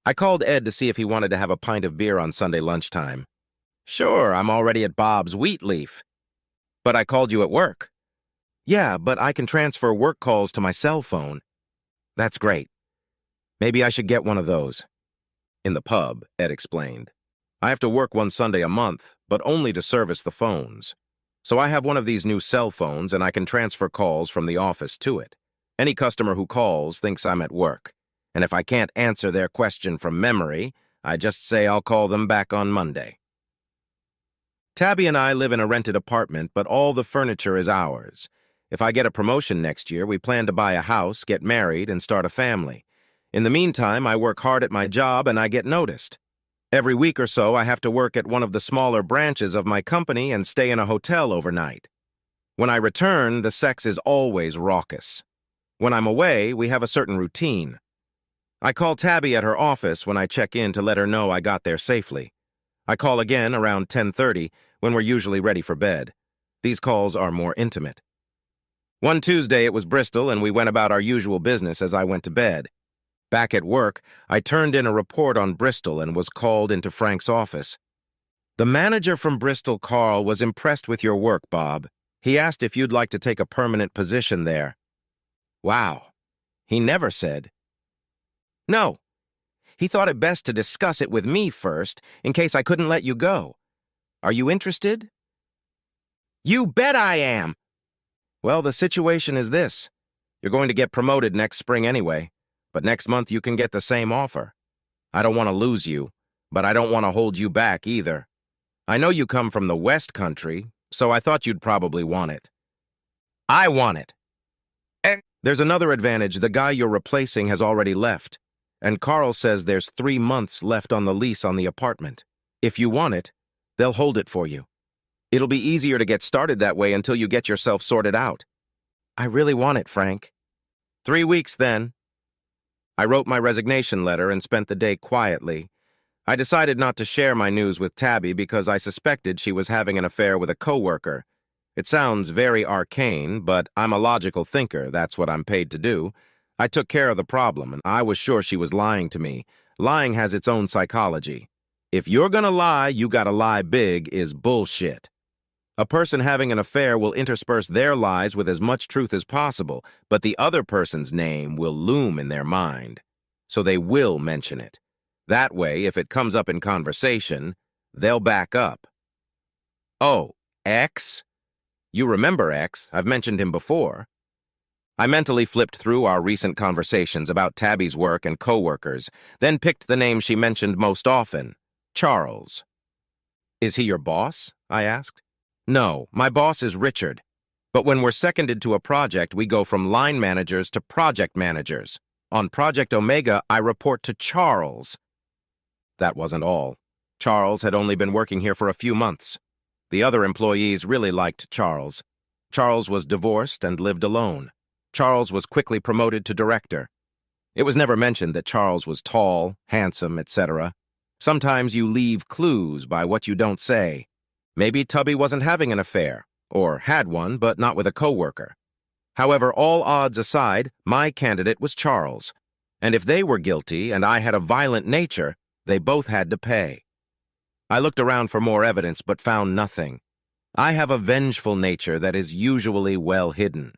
I called Ed to see if he wanted to have a pint of beer on Sunday lunchtime. Sure, I'm already at Bob's Wheat Leaf. But I called you at work. Yeah, but I can transfer work calls to my cell phone. That's great. Maybe I should get one of those. In the pub, Ed explained. I have to work one Sunday a month, but only to service the phones. So I have one of these new cell phones and I can transfer calls from the office to it. Any customer who calls thinks I'm at work. And if I can't answer their question from memory, I just say I'll call them back on Monday. Tabby and I live in a rented apartment, but all the furniture is ours. If I get a promotion next year, we plan to buy a house, get married, and start a family. In the meantime, I work hard at my job and I get noticed. Every week or so, I have to work at one of the smaller branches of my company and stay in a hotel overnight. When I return, the sex is always raucous. When I'm away, we have a certain routine. I call Tabby at her office when I check in to let her know I got there safely. I call again around 10:30 when we're usually ready for bed. These calls are more intimate. One Tuesday, it was Bristol, and we went about our usual business as I went to bed. Back at work, I turned in a report on Bristol and was called into Frank's office. The manager from Bristol, Carl, was impressed with your work, Bob. He asked if you'd like to take a permanent position there. Wow. He never said. No. He thought it best to discuss it with me first, in case I couldn't let you go. Are you interested? You bet I am! Well, the situation is this. You're going to get promoted next spring anyway, but next month you can get the same offer. I don't want to lose you, but I don't want to hold you back either. I know you come from the West Country, so I thought you'd probably want it. I want it. And there's another advantage. The guy you're replacing has already left, and Carl says there's 3 months left on the lease on the apartment. If you want it, they'll hold it for you. It'll be easier to get started that way until you get yourself sorted out. I really want it, Frank. 3 weeks, then. I wrote my resignation letter and spent the day quietly. I decided not to share my news with Tabby because I suspected she was having an affair with a coworker. It sounds very arcane, but I'm a logical thinker. That's what I'm paid to do. I took care of the problem, and I was sure she was lying to me. Lying has its own psychology. If you're gonna lie, you gotta lie big is bullshit. A person having an affair will intersperse their lies with as much truth as possible, but the other person's name will loom in their mind. So they will mention it. That way, if it comes up in conversation, they'll back up. Oh, X? You remember X. I've mentioned him before. I mentally flipped through our recent conversations about Tabby's work and coworkers, then picked the name she mentioned most often, Charles. Is he your boss? I asked. No, my boss is Richard. But when we're seconded to a project, we go from line managers to project managers. On Project Omega, I report to Charles. That wasn't all. Charles had only been working here for a few months. The other employees really liked Charles. Charles was divorced and lived alone. Charles was quickly promoted to director. It was never mentioned that Charles was tall, handsome, etc. Sometimes you leave clues by what you don't say. Maybe Tubby wasn't having an affair, or had one, but not with a coworker. However, all odds aside, my candidate was Charles. And if they were guilty and I had a violent nature, they both had to pay. I looked around for more evidence but found nothing. I have a vengeful nature that is usually well hidden.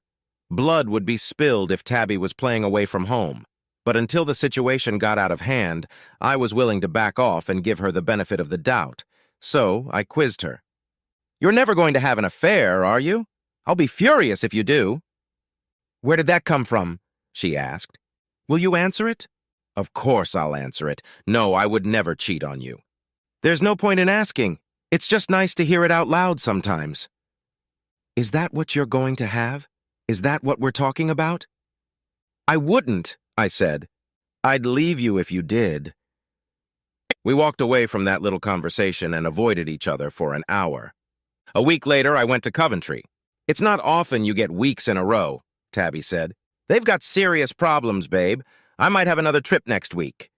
Blood would be spilled if Tabby was playing away from home. But until the situation got out of hand, I was willing to back off and give her the benefit of the doubt. So I quizzed her. You're never going to have an affair, are you? I'll be furious if you do. Where did that come from? She asked. Will you answer it? Of course I'll answer it. No, I would never cheat on you. There's no point in asking. It's just nice to hear it out loud sometimes. Is that what you're going to have? Is that what we're talking about? I wouldn't, I said. I'd leave you if you did. We walked away from that little conversation and avoided each other for an hour. A week later, I went to Coventry. It's not often you get weeks in a row, Tabby said. They've got serious problems, babe. I might have another trip next week.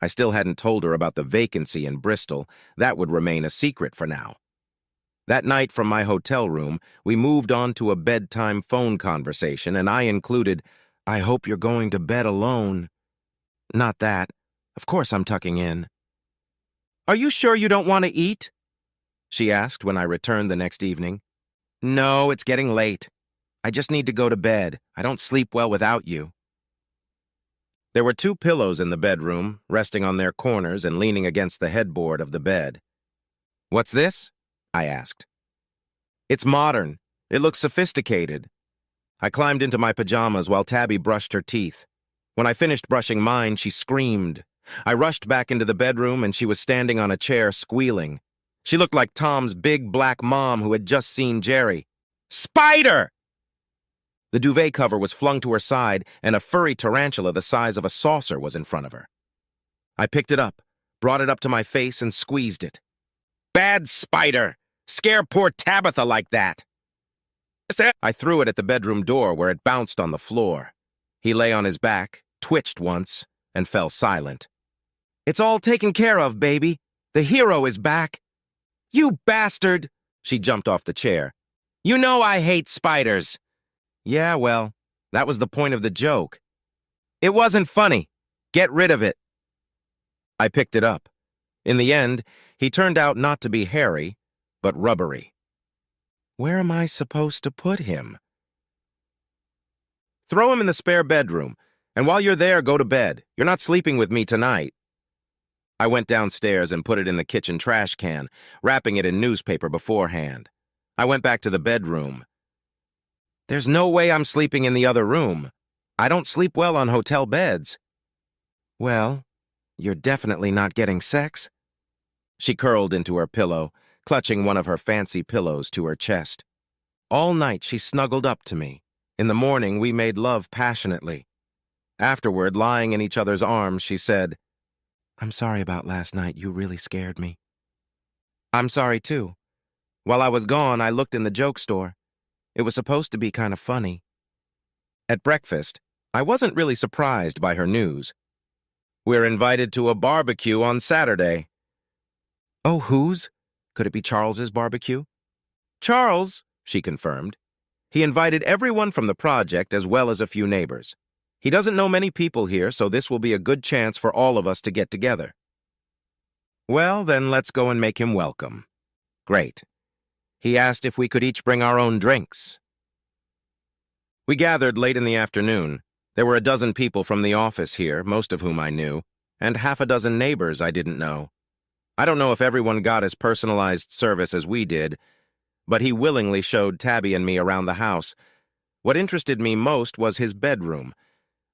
I still hadn't told her about the vacancy in Bristol. That would remain a secret for now. That night from my hotel room, we moved on to a bedtime phone conversation, and I included, I hope you're going to bed alone. Not that. Of course I'm tucking in. Are you sure you don't want to eat? She asked when I returned the next evening. No, it's getting late. I just need to go to bed. I don't sleep well without you. There were 2 pillows in the bedroom, resting on their corners and leaning against the headboard of the bed. What's this? I asked. It's modern. It looks sophisticated. I climbed into my pajamas while Tabby brushed her teeth. When I finished brushing mine, she screamed. I rushed back into the bedroom and she was standing on a chair squealing. She looked like Tom's big black mom who had just seen Jerry. Spider! The duvet cover was flung to her side and a furry tarantula the size of a saucer was in front of her. I picked it up, brought it up to my face and squeezed it. Bad spider! Scare poor Tabitha like that! I threw it at the bedroom door where it bounced on the floor. He lay on his back, twitched once, and fell silent. It's all taken care of, baby. The hero is back. You bastard! She jumped off the chair. You know I hate spiders. Yeah, well, that was the point of the joke. It wasn't funny. Get rid of it. I picked it up. In the end, he turned out not to be hairy, but rubbery. Where am I supposed to put him? Throw him in the spare bedroom, and while you're there, go to bed. You're not sleeping with me tonight. I went downstairs and put it in the kitchen trash can, wrapping it in newspaper beforehand. I went back to the bedroom. There's no way I'm sleeping in the other room. I don't sleep well on hotel beds. Well, you're definitely not getting sex. She curled into her pillow, clutching one of her fancy pillows to her chest. All night she snuggled up to me. In the morning we made love passionately. Afterward, lying in each other's arms, she said, I'm sorry about last night. You really scared me. I'm sorry, too. While I was gone, I looked in the joke store. It was supposed to be kind of funny. At breakfast, I wasn't really surprised by her news. We're invited to a barbecue on Saturday. Oh, whose? Could it be Charles's barbecue? Charles, she confirmed. He invited everyone from the project as well as a few neighbors. He doesn't know many people here, so this will be a good chance for all of us to get together. Well, then let's go and make him welcome. Great. He asked if we could each bring our own drinks. We gathered late in the afternoon. There were a dozen people from the office here, most of whom I knew, and half a dozen neighbors I didn't know. I don't know if everyone got as personalized service as we did, but he willingly showed Tabby and me around the house. What interested me most was his bedroom.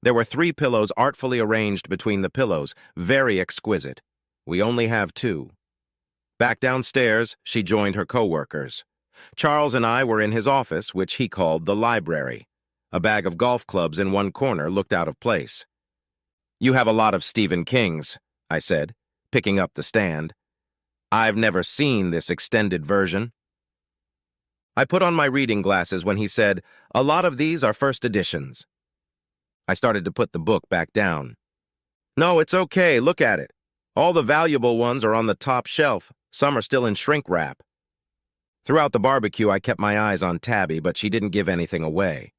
There were 3 pillows artfully arranged between the pillows, very exquisite. We only have 2. Back downstairs, she joined her coworkers. Charles and I were in his office, which he called the library. A bag of golf clubs in one corner looked out of place. You have a lot of Stephen King's, I said, picking up the stand. I've never seen this extended version. I put on my reading glasses when he said, a lot of these are first editions. I started to put the book back down. No, it's okay, look at it. All the valuable ones are on the top shelf. Some are still in shrink wrap. Throughout the barbecue, I kept my eyes on Tabby, but she didn't give anything away.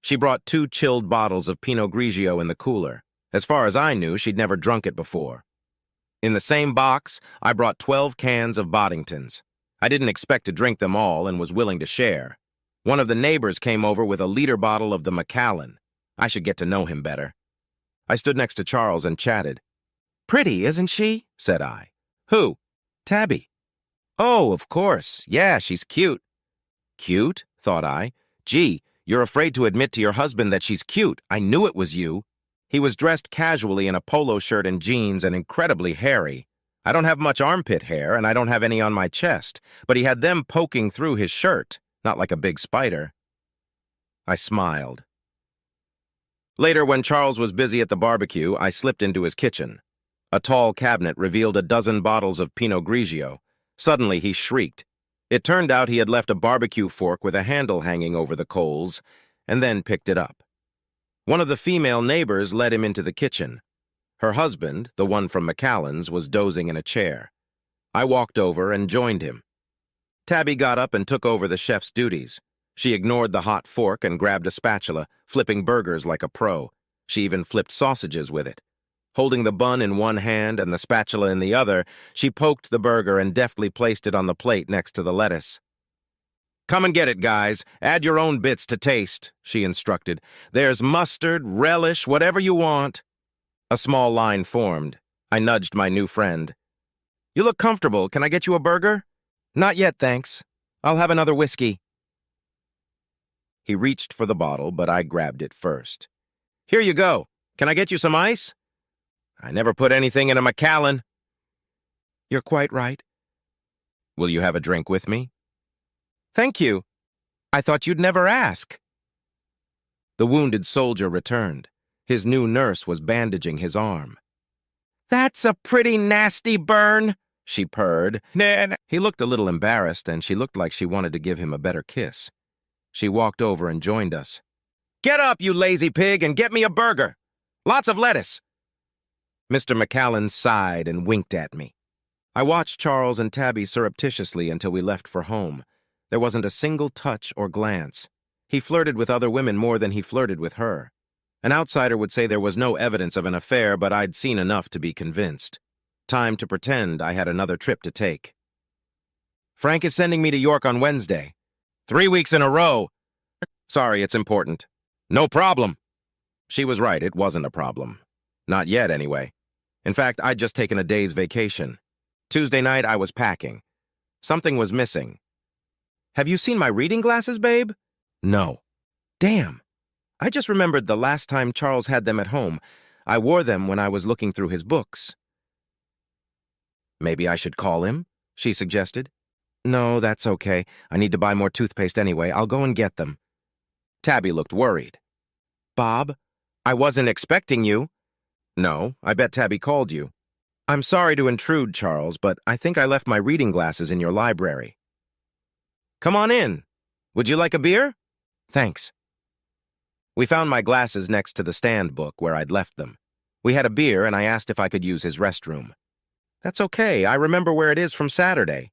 She brought 2 chilled bottles of Pinot Grigio in the cooler. As far as I knew, she'd never drunk it before. In the same box, I brought 12 cans of Boddingtons. I didn't expect to drink them all and was willing to share. One of the neighbors came over with a liter bottle of the Macallan. I should get to know him better. I stood next to Charles and chatted. Pretty, isn't she? Said I. Who? Tabby. Oh, of course. Yeah, she's cute. Cute? Thought I. Gee, you're afraid to admit to your husband that she's cute. I knew it was you. He was dressed casually in a polo shirt and jeans and incredibly hairy. I don't have much armpit hair and I don't have any on my chest, but he had them poking through his shirt, not like a big spider. I smiled. Later, when Charles was busy at the barbecue, I slipped into his kitchen. A tall cabinet revealed a dozen bottles of Pinot Grigio. Suddenly, he shrieked. It turned out he had left a barbecue fork with a handle hanging over the coals, and then picked it up. One of the female neighbors led him into the kitchen. Her husband, the one from Macallan's, was dozing in a chair. I walked over and joined him. Tabby got up and took over the chef's duties. She ignored the hot fork and grabbed a spatula, flipping burgers like a pro. She even flipped sausages with it. Holding the bun in one hand and the spatula in the other, she poked the burger and deftly placed it on the plate next to the lettuce. "Come and get it, guys. Add your own bits to taste," she instructed. "There's mustard, relish, whatever you want." A small line formed. I nudged my new friend. "You look comfortable. Can I get you a burger?" "Not yet, thanks. I'll have another whiskey." He reached for the bottle, but I grabbed it first. "Here you go. Can I get you some ice?" "I never put anything in a Macallan." "You're quite right." "Will you have a drink with me?" "Thank you. I thought you'd never ask." The wounded soldier returned. His new nurse was bandaging his arm. "That's a pretty nasty burn," she purred. He looked a little embarrassed, and she looked like she wanted to give him a better kiss. She walked over and joined us. "Get up, you lazy pig, and get me a burger. Lots of lettuce." Mr. Macallan sighed and winked at me. I watched Charles and Tabby surreptitiously until we left for home. There wasn't a single touch or glance. He flirted with other women more than he flirted with her. An outsider would say there was no evidence of an affair, but I'd seen enough to be convinced. Time to pretend I had another trip to take. "Frank is sending me to York on Wednesday. 3 weeks in a row. Sorry, it's important." "No problem." She was right, it wasn't a problem. Not yet, anyway. In fact, I'd just taken a day's vacation. Tuesday night, I was packing. Something was missing. "Have you seen my reading glasses, babe?" "No." "Damn. I just remembered the last time Charles had them at home. I wore them when I was looking through his books." "Maybe I should call him?" she suggested. "No, that's okay. I need to buy more toothpaste anyway. I'll go and get them." Tabby looked worried. "Bob, I wasn't expecting you." "No, I bet Tabby called you." "I'm sorry to intrude, Charles, but I think I left my reading glasses in your library." "Come on in. Would you like a beer?" "Thanks." We found my glasses next to the stand book where I'd left them. We had a beer, and I asked if I could use his restroom. "That's okay. I remember where it is from Saturday."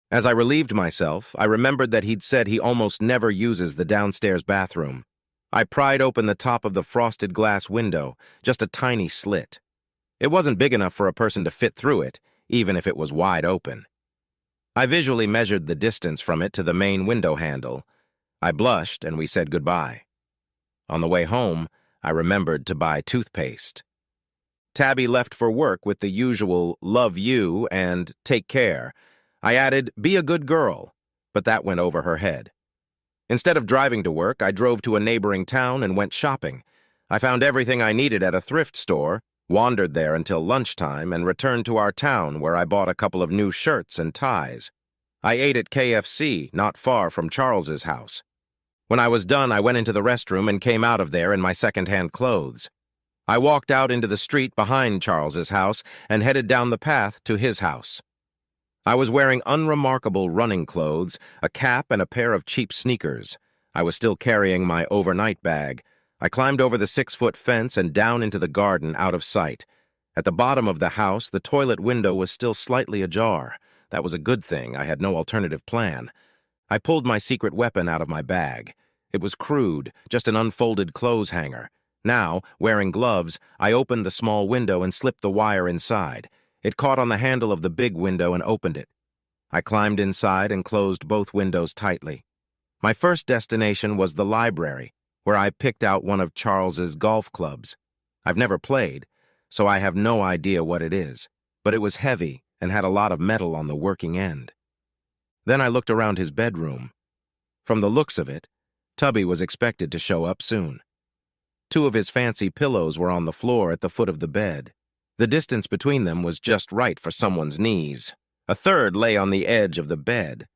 As I relieved myself, I remembered that he'd said he almost never uses the downstairs bathroom. I pried open the top of the frosted glass window, just a tiny slit. It wasn't big enough for a person to fit through it, even if it was wide open. I visually measured the distance from it to the main window handle. I blushed, and we said goodbye. On the way home, I remembered to buy toothpaste. Tabby left for work with the usual "love you" and "take care." I added, "be a good girl," but that went over her head. Instead of driving to work, I drove to a neighboring town and went shopping. I found everything I needed at a thrift store, wandered there until lunchtime, and returned to our town where I bought a couple of new shirts and ties. I ate at KFC, not far from Charles's house. When I was done, I went into the restroom and came out of there in my second-hand clothes. I walked out into the street behind Charles's house and headed down the path to his house. I was wearing unremarkable running clothes, a cap, and a pair of cheap sneakers. I was still carrying my overnight bag. I climbed over the 6-foot fence and down into the garden out of sight. At the bottom of the house, the toilet window was still slightly ajar. That was a good thing. I had no alternative plan. I pulled my secret weapon out of my bag. It was crude, just an unfolded clothes hanger. Now, wearing gloves, I opened the small window and slipped the wire inside. It caught on the handle of the big window and opened it. I climbed inside and closed both windows tightly. My first destination was the library, where I picked out one of Charles's golf clubs. I've never played, so I have no idea what it is, but it was heavy and had a lot of metal on the working end. Then I looked around his bedroom. From the looks of it, Tubby was expected to show up soon. 2 of his fancy pillows were on the floor at the foot of the bed. The distance between them was just right for someone's knees. A third lay on the edge of the bed.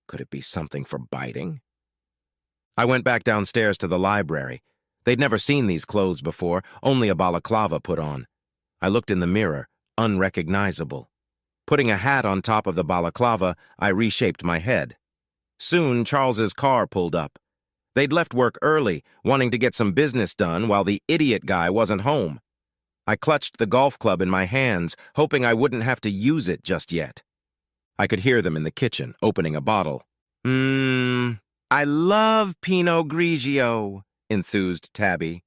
Could it be something for biting? I went back downstairs to the library. They'd never seen these clothes before, only a balaclava put on. I looked in the mirror, unrecognizable. Putting a hat on top of the balaclava, I reshaped my head. Soon, Charles's car pulled up. They'd left work early, wanting to get some business done while the idiot guy wasn't home. I clutched the golf club in my hands, hoping I wouldn't have to use it just yet. I could hear them in the kitchen, opening a bottle. I love Pinot Grigio," enthused Tabby.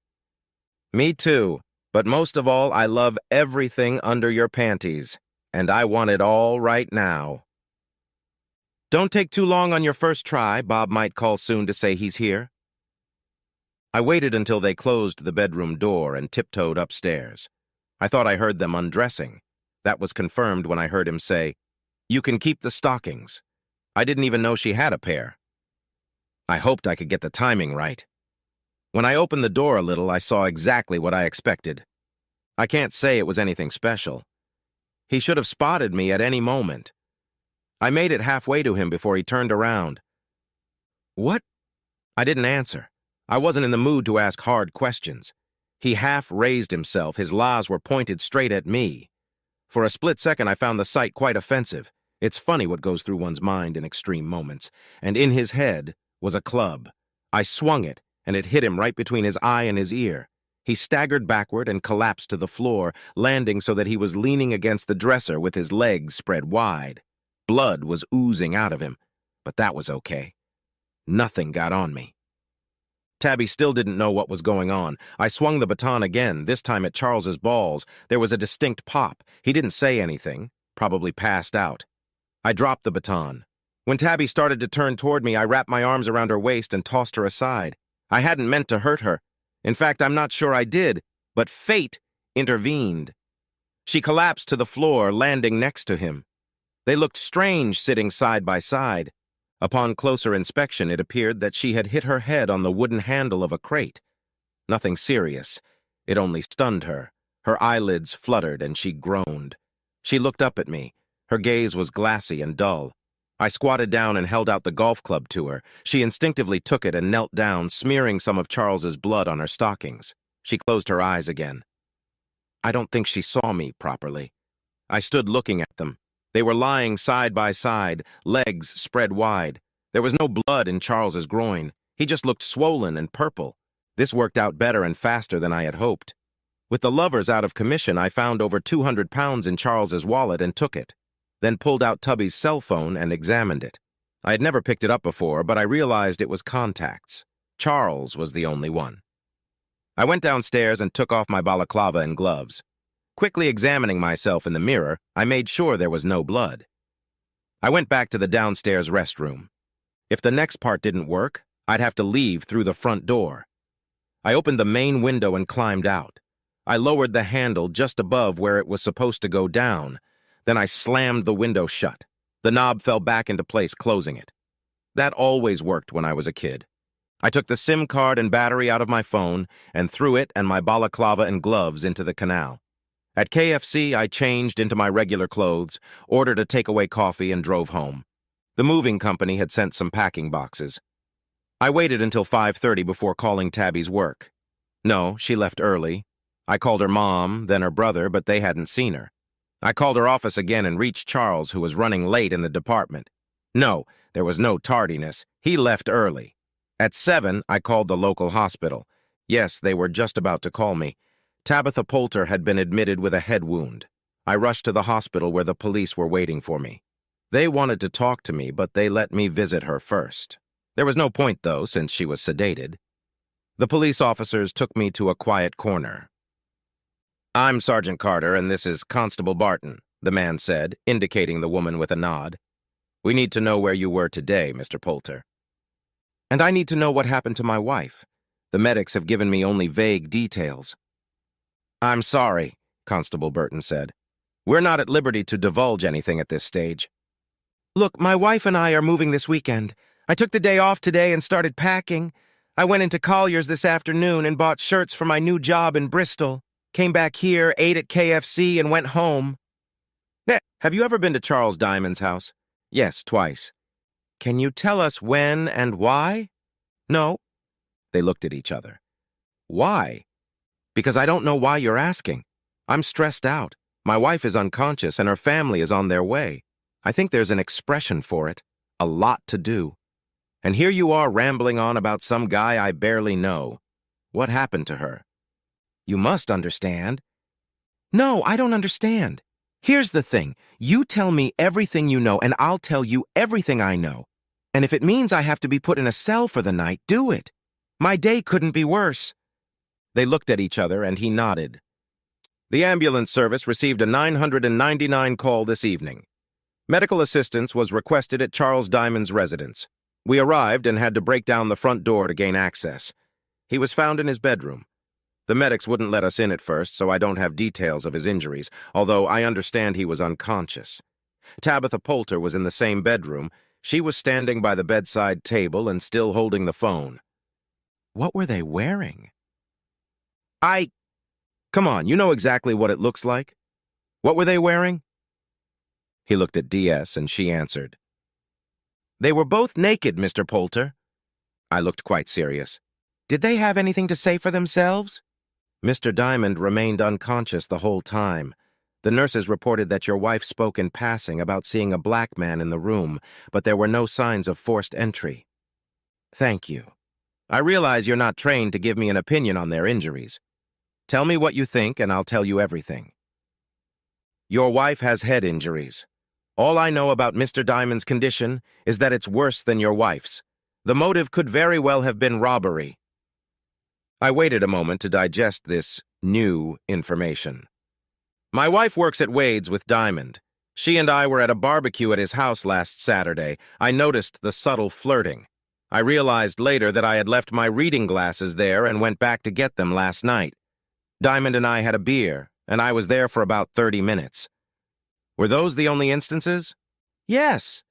"Me too. But most of all, I love everything under your panties, and I want it all right now. Don't take too long on your first try. Bob might call soon to say he's here. I waited until they closed the bedroom door and tiptoed upstairs. I thought I heard them undressing. That was confirmed when I heard him say, "You can keep the stockings." I didn't even know she had a pair. I hoped I could get the timing right. When I opened the door a little, I saw exactly what I expected. I can't say it was anything special. He should have spotted me at any moment. I made it halfway to him before he turned around. "What?" I didn't answer. I wasn't in the mood to ask hard questions. He half raised himself. His laws were pointed straight at me. For a split second, I found the sight quite offensive. It's funny what goes through one's mind in extreme moments. And in his head was a club. I swung it, and it hit him right between his eye and his ear. He staggered backward and collapsed to the floor, landing so that he was leaning against the dresser with his legs spread wide. Blood was oozing out of him, but that was okay. Nothing got on me. Tabby still didn't know what was going on. I swung the baton again, this time at Charles's balls. There was a distinct pop. He didn't say anything, probably passed out. I dropped the baton. When Tabby started to turn toward me, I wrapped my arms around her waist and tossed her aside. I hadn't meant to hurt her. In fact, I'm not sure I did, but fate intervened. She collapsed to the floor, landing next to him. They looked strange sitting side by side. Upon closer inspection, it appeared that she had hit her head on the wooden handle of a crate. Nothing serious. It only stunned her. Her eyelids fluttered and she groaned. She looked up at me. Her gaze was glassy and dull. I squatted down and held out the golf club to her. She instinctively took it and knelt down, smearing some of Charles's blood on her stockings. She closed her eyes again. I don't think she saw me properly. I stood looking at them. They were lying side by side, legs spread wide. There was no blood in Charles's groin. He just looked swollen and purple. This worked out better and faster than I had hoped. With the lovers out of commission, I found over 200 pounds in Charles's wallet and took it, then pulled out Tubby's cell phone and examined it. I had never picked it up before, but I realized it was contacts. Charles was the only one. I went downstairs and took off my balaclava and gloves. Quickly examining myself in the mirror, I made sure there was no blood. I went back to the downstairs restroom. If the next part didn't work, I'd have to leave through the front door. I opened the main window and climbed out. I lowered the handle just above where it was supposed to go down. Then I slammed the window shut. The knob fell back into place, closing it. That always worked when I was a kid. I took the SIM card and battery out of my phone and threw it and my balaclava and gloves into the canal. At KFC, I changed into my regular clothes, ordered a takeaway coffee, and drove home. The moving company had sent some packing boxes. I waited until 5:30 before calling Tabby's work. No, she left early. I called her mom, then her brother, but they hadn't seen her. I called her office again and reached Charles, who was running late in the department. No, there was no tardiness. He left early. At 7, I called the local hospital. Yes, they were just about to call me. Tabitha Poulter had been admitted with a head wound. I rushed to the hospital where the police were waiting for me. They wanted to talk to me, but they let me visit her first. There was no point, though, since she was sedated. The police officers took me to a quiet corner. "I'm Sergeant Carter, and this is Constable Barton," the man said, indicating the woman with a nod. "We need to know where you were today, Mr. Poulter." "And I need to know what happened to my wife. The medics have given me only vague details." "I'm sorry," Constable Burton said. "We're not at liberty to divulge anything at this stage." "Look, my wife and I are moving this weekend. I took the day off today and started packing. I went into Collier's this afternoon and bought shirts for my new job in Bristol. Came back here, ate at KFC, and went home." "Have you ever been to Charles Diamond's house?" "Yes, twice." "Can you tell us when and why?" "No." They looked at each other. "Why?" "Because I don't know why you're asking. I'm stressed out. My wife is unconscious and her family is on their way. I think there's an expression for it. A lot to do. And here you are rambling on about some guy I barely know. What happened to her?" "You must understand." "No, I don't understand. Here's the thing. You tell me everything you know and I'll tell you everything I know. And if it means I have to be put in a cell for the night, do it. My day couldn't be worse." They looked at each other and he nodded. The ambulance service received a 999 call this evening. Medical assistance was requested at Charles Diamond's residence. We arrived and had to break down the front door to gain access. He was found in his bedroom. The medics wouldn't let us in at first, so I don't have details of his injuries, although I understand he was unconscious. Tabitha Poulter was in the same bedroom. She was standing by the bedside table and still holding the phone. What were they wearing? Come on, you know exactly what it looks like. What were they wearing? He looked at DS and she answered. They were both naked, Mr. Poulter. I looked quite serious. Did they have anything to say for themselves? Mr. Diamond remained unconscious the whole time. The nurses reported that your wife spoke in passing about seeing a black man in the room, but there were no signs of forced entry. Thank you. I realize you're not trained to give me an opinion on their injuries. Tell me what you think and I'll tell you everything. Your wife has head injuries. All I know about Mr. Diamond's condition is that it's worse than your wife's. The motive could very well have been robbery. I waited a moment to digest this new information. My wife works at Wade's with Diamond. She and I were at a barbecue at his house last Saturday. I noticed the subtle flirting. I realized later that I had left my reading glasses there and went back to get them last night. Diamond and I had a beer, and I was there for about 30 minutes. Were those the only instances? Yes.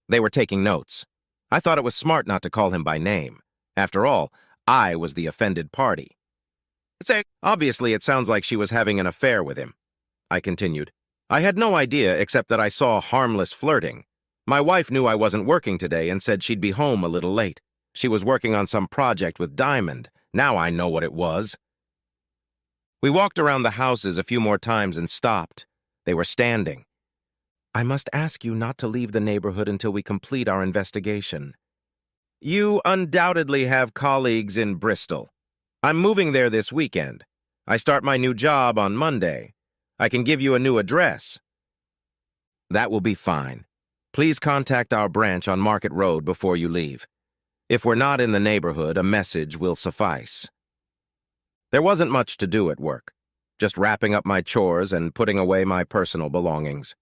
They were taking notes. I thought it was smart not to call him by name. After all, I was the offended party. Obviously, it sounds like she was having an affair with him. I continued. I had no idea except that I saw harmless flirting. My wife knew I wasn't working today and said she'd be home a little late. She was working on some project with Diamond. Now I know what it was. We walked around the houses a few more times and stopped. They were standing. I must ask you not to leave the neighborhood until we complete our investigation. You undoubtedly have colleagues in Bristol. I'm moving there this weekend. I start my new job on Monday. I can give you a new address. That will be fine. Please contact our branch on Market Road before you leave. If we're not in the neighborhood, a message will suffice. There wasn't much to do at work, just wrapping up my chores and putting away my personal belongings.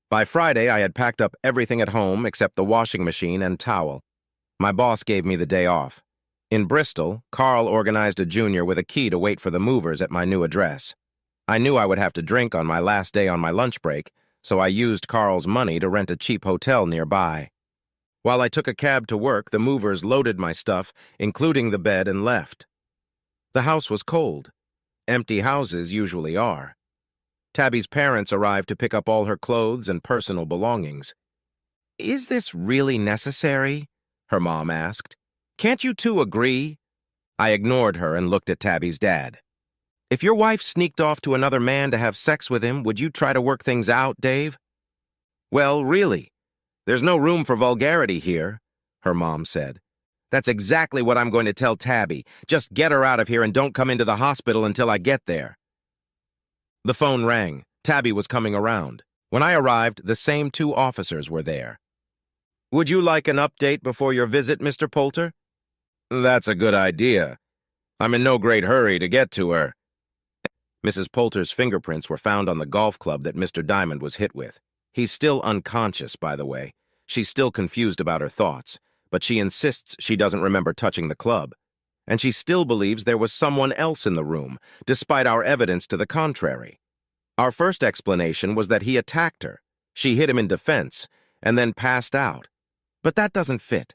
By Friday, I had packed up everything at home except the washing machine and towel. My boss gave me the day off. In Bristol, Carl organized a junior with a key to wait for the movers at my new address. I knew I would have to drink on my last day on my lunch break, so I used Carl's money to rent a cheap hotel nearby. While I took a cab to work, the movers loaded my stuff, including the bed, and left. The house was cold. Empty houses usually are. Tabby's parents arrived to pick up all her clothes and personal belongings. Is this really necessary? Her mom asked. Can't you two agree? I ignored her and looked at Tabby's dad. If your wife sneaked off to another man to have sex with him, would you try to work things out, Dave? Well, really, there's no room for vulgarity here, her mom said. That's exactly what I'm going to tell Tabby. Just get her out of here and don't come into the hospital until I get there. The phone rang. Tabby was coming around. When I arrived, the same two officers were there. Would you like an update before your visit, Mr. Poulter? That's a good idea. I'm in no great hurry to get to her. Mrs. Poulter's fingerprints were found on the golf club that Mr. Diamond was hit with. He's still unconscious, by the way. She's still confused about her thoughts, but she insists she doesn't remember touching the club. And she still believes there was someone else in the room, despite our evidence to the contrary. Our first explanation was that he attacked her. She hit him in defense, and then passed out. But that doesn't fit.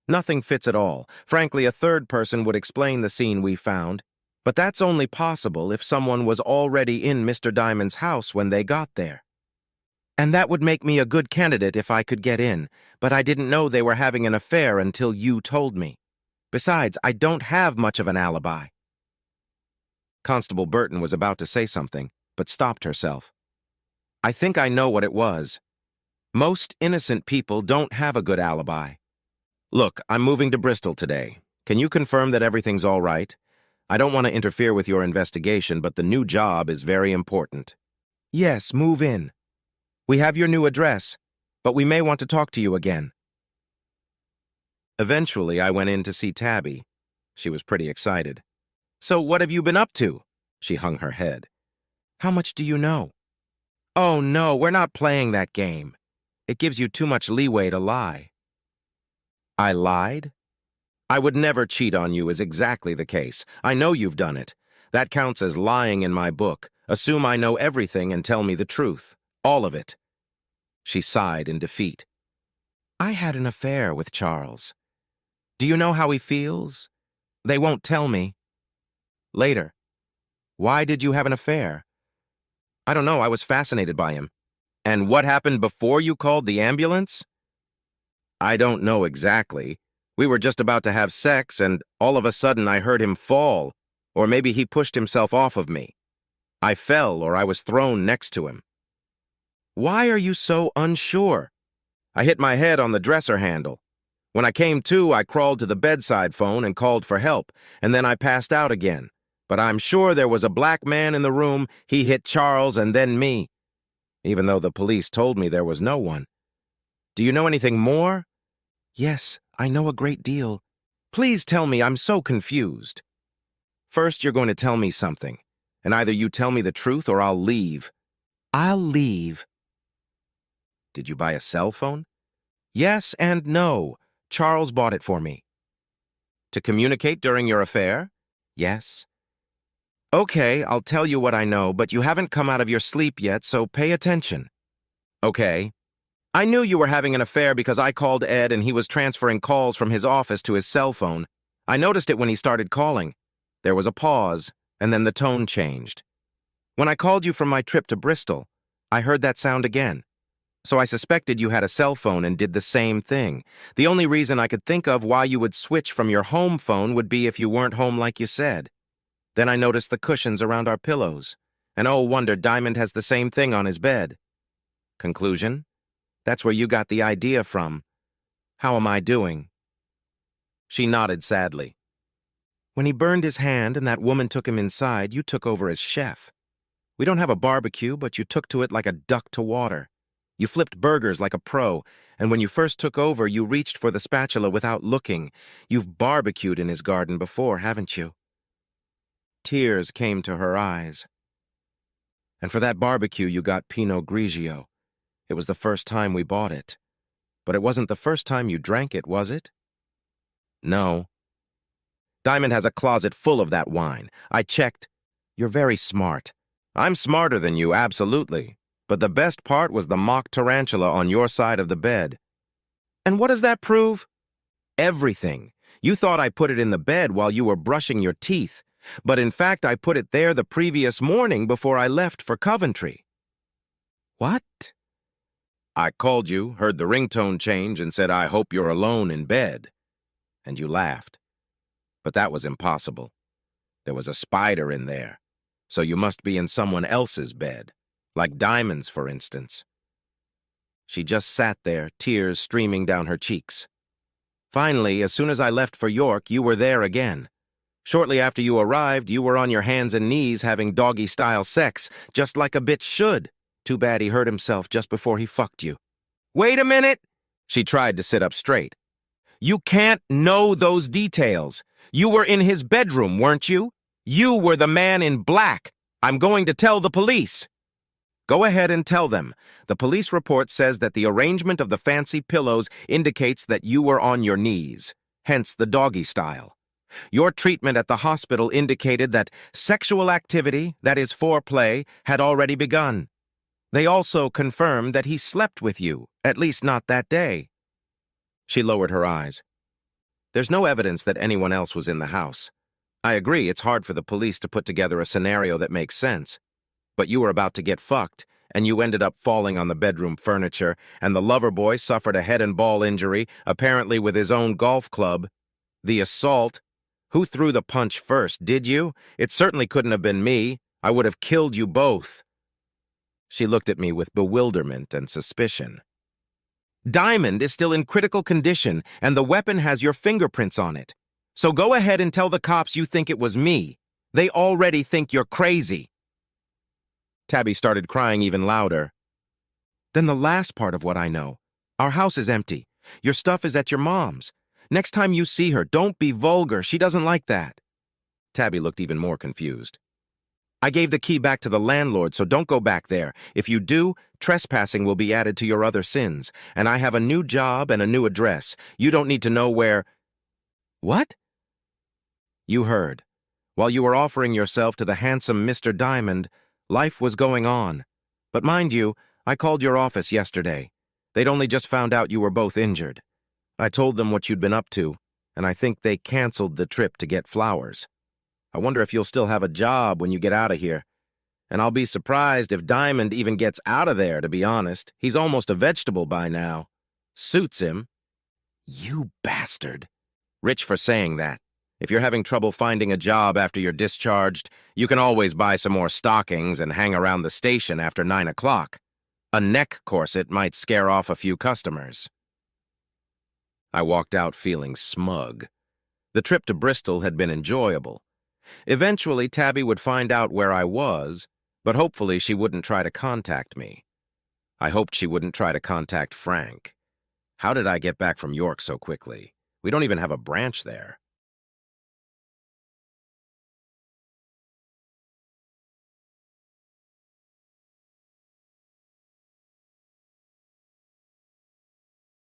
Nothing fits at all. Frankly, a third person would explain the scene we found. But that's only possible if someone was already in Mr. Diamond's house when they got there. And that would make me a good candidate if I could get in, but I didn't know they were having an affair until you told me. Besides, I don't have much of an alibi. Constable Burton was about to say something, but stopped herself. I think I know what it was. Most innocent people don't have a good alibi. Look, I'm moving to Bristol today. Can you confirm that everything's all right? I don't want to interfere with your investigation, but the new job is very important. Yes, move in. We have your new address, but we may want to talk to you again. Eventually, I went in to see Tabby. She was pretty excited. So what have you been up to? She hung her head. How much do you know? Oh, no, we're not playing that game. It gives you too much leeway to lie. I lied? I would never cheat on you is exactly the case. I know you've done it. That counts as lying in my book. Assume I know everything and tell me the truth. All of it. She sighed in defeat. I had an affair with Charles. Do you know how he feels? They won't tell me. Later. Why did you have an affair? I don't know, I was fascinated by him. And what happened before you called the ambulance? I don't know exactly. We were just about to have sex, and all of a sudden I heard him fall, or maybe he pushed himself off of me. I fell, or I was thrown next to him. Why are you so unsure? I hit my head on the dresser handle. When I came to, I crawled to the bedside phone and called for help, and then I passed out again. But I'm sure there was a black man in the room. He hit Charles and then me, even though the police told me there was no one. Do you know anything more? Yes, I know a great deal. Please tell me, I'm so confused. First, you're going to tell me something, and either you tell me the truth or I'll leave. I'll leave. Did you buy a cell phone? Yes and no. Charles bought it for me. To communicate during your affair? Yes. Okay, I'll tell you what I know, but you haven't come out of your sleep yet, so pay attention. Okay. I knew you were having an affair because I called Ed and he was transferring calls from his office to his cell phone. I noticed it when he started calling. There was a pause, and then the tone changed. When I called you from my trip to Bristol, I heard that sound again. So I suspected you had a cell phone and did the same thing. The only reason I could think of why you would switch from your home phone would be if you weren't home like you said. Then I noticed the cushions around our pillows. And oh wonder, Diamond has the same thing on his bed. Conclusion? That's where you got the idea from. How am I doing? She nodded sadly. When he burned his hand and that woman took him inside, you took over as chef. We don't have a barbecue, but you took to it like a duck to water. You flipped burgers like a pro, and when you first took over, you reached for the spatula without looking. You've barbecued in his garden before, haven't you? Tears came to her eyes. And for that barbecue, you got Pinot Grigio. It was the first time we bought it. But it wasn't the first time you drank it, was it? No. Diamond has a closet full of that wine. I checked. You're very smart. I'm smarter than you, absolutely. But the best part was the mock tarantula on your side of the bed. And what does that prove? Everything. You thought I put it in the bed while you were brushing your teeth. But in fact, I put it there the previous morning before I left for Coventry. What? I called you, heard the ringtone change, and said, I hope you're alone in bed. And you laughed. But that was impossible. There was a spider in there. So you must be in someone else's bed. Like Diamond's, for instance. She just sat there, tears streaming down her cheeks. Finally, as soon as I left for York, you were there again. Shortly after you arrived, you were on your hands and knees having doggy-style sex, just like a bitch should. Too bad he hurt himself just before he fucked you. Wait a minute! She tried to sit up straight. You can't know those details. You were in his bedroom, weren't you? You were the man in black. I'm going to tell the police. Go ahead and tell them. The police report says that the arrangement of the fancy pillows indicates that you were on your knees, hence the doggy style. Your treatment at the hospital indicated that sexual activity, that is foreplay, had already begun. They also confirmed that he slept with you, at least not that day. She lowered her eyes. There's no evidence that anyone else was in the house. I agree, it's hard for the police to put together a scenario that makes sense. But you were about to get fucked, and you ended up falling on the bedroom furniture, and the lover boy suffered a head and ball injury, apparently with his own golf club. The assault. Who threw the punch first, did you? It certainly couldn't have been me. I would have killed you both. She looked at me with bewilderment and suspicion. Diamond is still in critical condition, and the weapon has your fingerprints on it. So go ahead and tell the cops you think it was me. They already think you're crazy. Tabby started crying even louder. Then the last part of what I know. Our house is empty. Your stuff is at your mom's. Next time you see her, don't be vulgar. She doesn't like that. Tabby looked even more confused. I gave the key back to the landlord, so don't go back there. If you do, trespassing will be added to your other sins. And I have a new job and a new address. You don't need to know where... What? You heard. While you were offering yourself to the handsome Mr. Diamond, life was going on. But mind you, I called your office yesterday. They'd only just found out you were both injured. I told them what you'd been up to, and I think they canceled the trip to get flowers. I wonder if you'll still have a job when you get out of here. And I'll be surprised if Diamond even gets out of there, to be honest. He's almost a vegetable by now. Suits him. You bastard. Rich for saying that. If you're having trouble finding a job after you're discharged, you can always buy some more stockings and hang around the station after 9 o'clock. A neck corset might scare off a few customers. I walked out feeling smug. The trip to Bristol had been enjoyable. Eventually, Tabby would find out where I was, but hopefully she wouldn't try to contact me. I hoped she wouldn't try to contact Frank. How did I get back from York so quickly? We don't even have a branch there.